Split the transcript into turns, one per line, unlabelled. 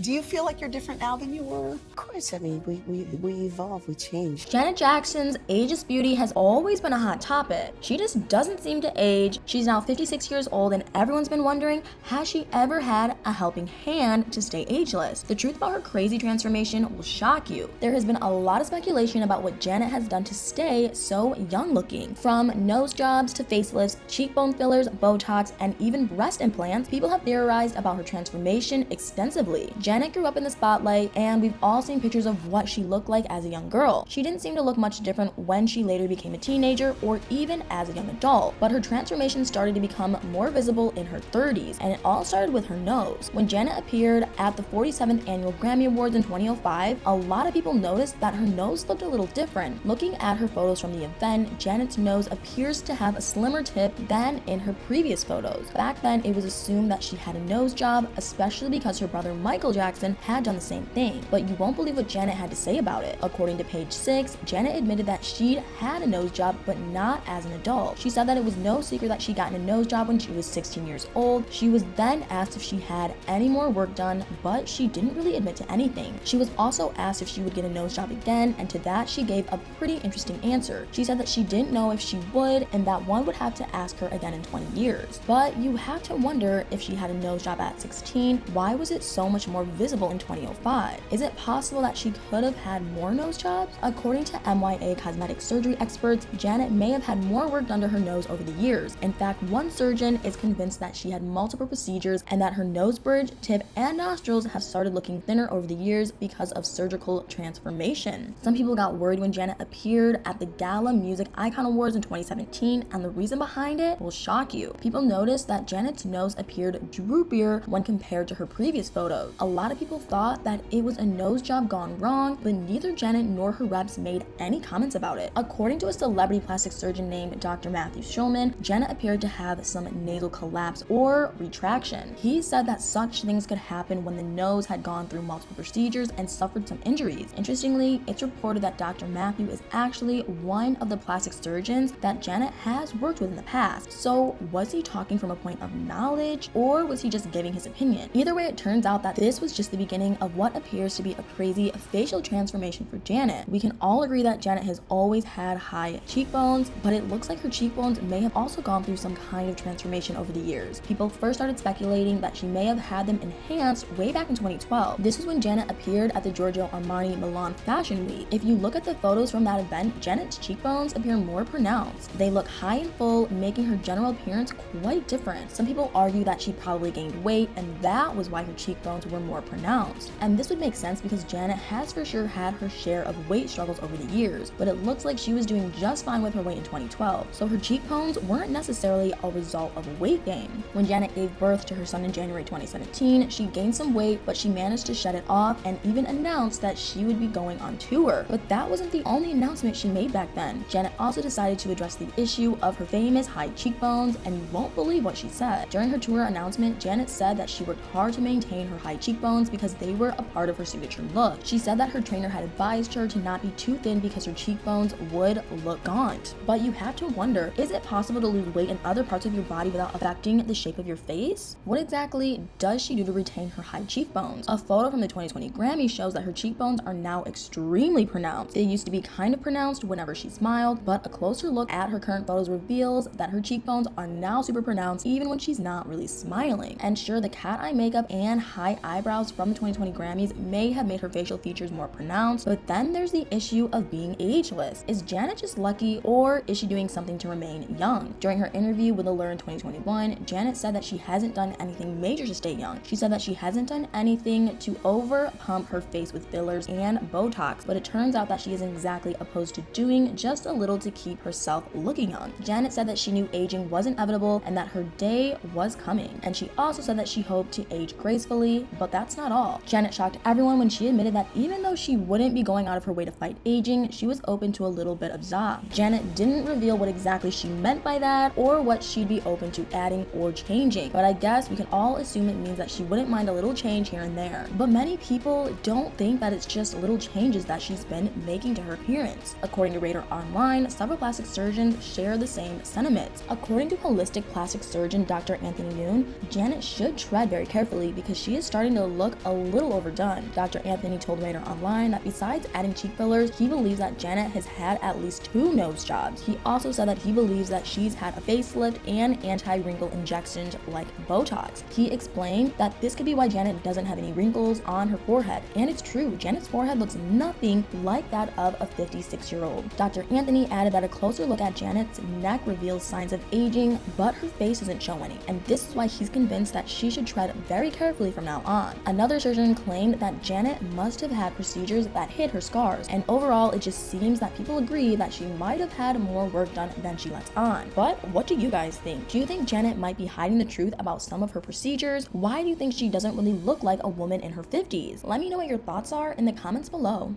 Do you feel like you're different now than you were?
Of course, I mean, we evolve, we change.
Janet Jackson's ageless beauty has always been a hot topic. She just doesn't seem to age. She's now 56 years old and everyone's been wondering, has she ever had a helping hand to stay ageless? The truth about her crazy transformation will shock you. There has been a lot of speculation about what Janet has done to stay so young looking. From nose jobs to facelifts, cheekbone fillers, Botox, and even breast implants, people have theorized about her transformation extensively. Janet grew up in the spotlight, and we've all seen pictures of what she looked like as a young girl. She didn't seem to look much different when she later became a teenager or even as a young adult, but her transformation started to become more visible in her 30s, and it all started with her nose. When Janet appeared at the 47th Annual Grammy Awards in 2005, a lot of people noticed that her nose looked a little different. Looking at her photos from the event, Janet's nose appears to have a slimmer tip than in her previous photos. Back then, it was assumed that she had a nose job, especially because her brother Michael Jackson had done the same thing, but you won't believe what Janet had to say about it. According to page 6, Janet admitted that she'd had a nose job, but not as an adult. She said that it was no secret that she'd gotten a nose job when she was 16 years old. She was then asked if she had any more work done, but she didn't really admit to anything. She was also asked if she would get a nose job again, and to that she gave a pretty interesting answer. She said that she didn't know if she would, and that one would have to ask her again in 20 years. But you have to wonder, if she had a nose job at 16, why was it so much more visible in 2005? Is it possible that she could have had more nose jobs? According to MYA cosmetic surgery experts, Janet may have had more work done to her nose over the years. In fact, one surgeon is convinced that she had multiple procedures and that her nose bridge, tip, and nostrils have started looking thinner over the years because of surgical transformation. Some people got worried when Janet appeared at the Gala Music Icon Awards in 2017, and the reason behind it will shock you. People noticed that Janet's nose appeared droopier when compared to her previous photos. A lot of people thought that it was a nose job gone wrong, but neither Janet nor her reps made any comments about it. According to a celebrity plastic surgeon named Dr. Matthew Schulman, Janet appeared to have some nasal collapse or retraction. He said that such things could happen when the nose had gone through multiple procedures and suffered some injuries. Interestingly, it's reported that Dr. Matthew is actually one of the plastic surgeons that Janet has worked with in the past. So was he talking from a point of knowledge, or was he just giving his opinion? Either way, it turns out that this was just the beginning of what appears to be a crazy facial transformation for Janet. We can all agree that Janet has always had high cheekbones, but it looks like her cheekbones may have also gone through some kind of transformation over the years. People first started speculating that she may have had them enhanced way back in 2012. This was when Janet appeared at the Giorgio Armani Milan Fashion Week. If you look at the photos from that event, Janet's cheekbones appear more pronounced. They look high and full, making her general appearance quite different. Some people argue that she probably gained weight, and that was why her cheekbones were more pronounced. And this would make sense because Janet has for sure had her share of weight struggles over the years, but it looks like she was doing just fine with her weight in 2012, so her cheekbones weren't necessarily a result of weight gain. When Janet gave birth to her son in January 2017, she gained some weight, but she managed to shed it off and even announced that she would be going on tour. But that wasn't the only announcement she made back then. Janet also decided to address the issue of her famous high cheekbones, and you won't believe what she said. During her tour announcement, Janet said that she worked hard to maintain her high cheekbones because they were a part of her signature look. She said that her trainer had advised her to not be too thin because her cheekbones would look gaunt. But you have to wonder, is it possible to lose weight in other parts of your body without affecting the shape of your face? What exactly does she do to retain her high cheekbones? A photo from the 2020 Grammy shows that her cheekbones are now extremely pronounced. They used to be kind of pronounced whenever she smiled, but a closer look at her current photos reveals that her cheekbones are now super pronounced even when she's not really smiling. And sure, the cat eye makeup and high eyebrows from the 2020 Grammys may have made her facial features more pronounced, but then there's the issue of being ageless. Is Janet just lucky, or is she doing something to remain young? During her interview with Allure in 2021, Janet said that she hasn't done anything major to stay young. She said that she hasn't done anything to over pump her face with fillers and Botox, but it turns out that she isn't exactly opposed to doing just a little to keep herself looking young. Janet said that she knew aging was inevitable and that her day was coming, and she also said that she hoped to age gracefully, but that's not all. Janet shocked everyone when she admitted that even though she wouldn't be going out of her way to fight aging, she was open to a little bit of za. Janet didn't reveal what exactly she meant by that or what she'd be open to adding or changing, but I guess we can all assume it means that she wouldn't mind a little change here and there. But many people don't think that it's just little changes that she's been making to her appearance. According to Radar Online, several plastic surgeons share the same sentiments. According to holistic plastic surgeon Dr. Anthony Yoon, Janet should tread very carefully because she is starting to look a little overdone. Dr. Anthony told Radar Online that besides adding cheek fillers, he believes that Janet has had at least 2 nose jobs. He also said that he believes that she's had a facelift and anti-wrinkle injections like Botox. He explained that this could be why Janet doesn't have any wrinkles on her forehead. And it's true, Janet's forehead looks nothing like that of a 56-year-old. Dr. Anthony added that a closer look at Janet's neck reveals signs of aging, but her face doesn't show any. And this is why he's convinced that she should tread very carefully from now on. Another surgeon claimed that Janet must have had procedures that hid her scars, and overall it just seems that people agree that she might have had more work done than she lets on. But what do you guys think? Do you think Janet might be hiding the truth about some of her procedures? Why do you think she doesn't really look like a woman in her 50s? Let me know what your thoughts are in the comments below.